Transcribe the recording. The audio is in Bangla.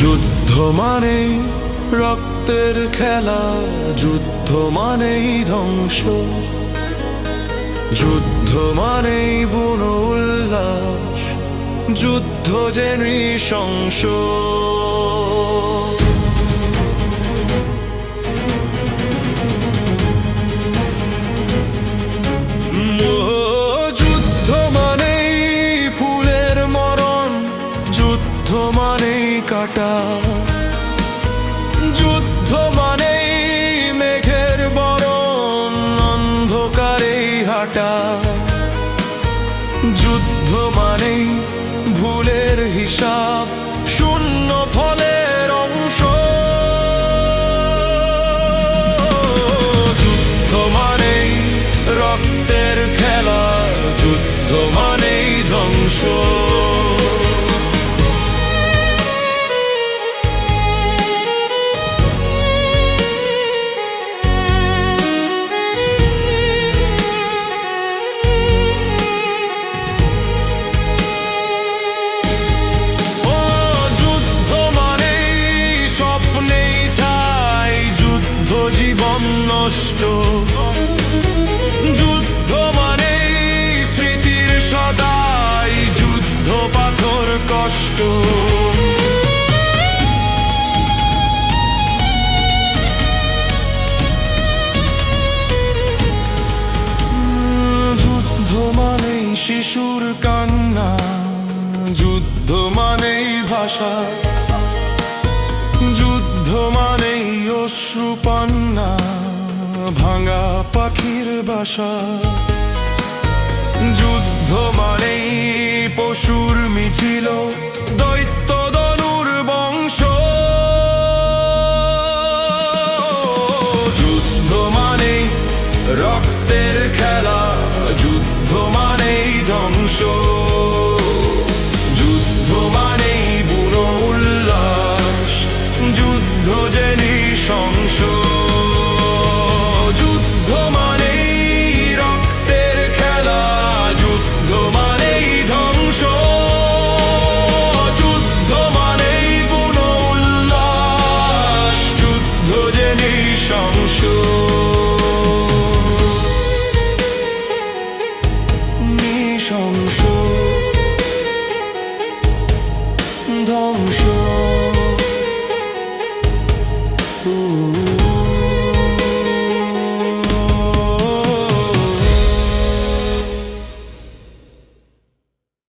যুদ্ধ মানেই রক্তের খেলা, যুদ্ধ মানেই ধ্বংস, যুদ্ধ মানেই বুনো উল্লাস, যুদ্ধ যে নৃশংস। যুদ্ধ মানেই ফুলের মরণ, যুদ্ধ মানেই কাটা, যুদ্ধ মানেই মেঘের বরণ, অন্ধকারেই হাঁটা, যুদ্ধ মানেই ভুলের হিসাব, শূন্য ফলের অংশ। যুদ্ধ মানেই রক্তের খেলা, যুদ্ধ মানেই ধ্বংস। জীবন নষ্ট, যুদ্ধ মানেই স্মৃতির সদাই, যুদ্ধ পাথর কষ্ট। যুদ্ধ মানেই শিশুর কান্না, যুদ্ধ মানেই ভাষা, যুদ্ধ মানেই অশ্রু পান্না, ভাঙা পাখির বাসা, যুদ্ধ মানেই পশুর মিছিল, দৈত্য ধনুর বংশ। যুদ্ধ মানেই রক্তের খেলা, যুদ্ধ মানেই ধ্বংস, যুদ্ধ মানেই বুনো উল্লাস, যুদ্ধ যে নৃশংস। যুদ্ধ মানেই রক্তের খেলা, যুদ্ধ মানেই ধ্বংস, যুদ্ধ মানেই বুনো উল্লাস, যুদ্ধ যে নৃশংস। নৃশংস, ধ্বংস। Ooh.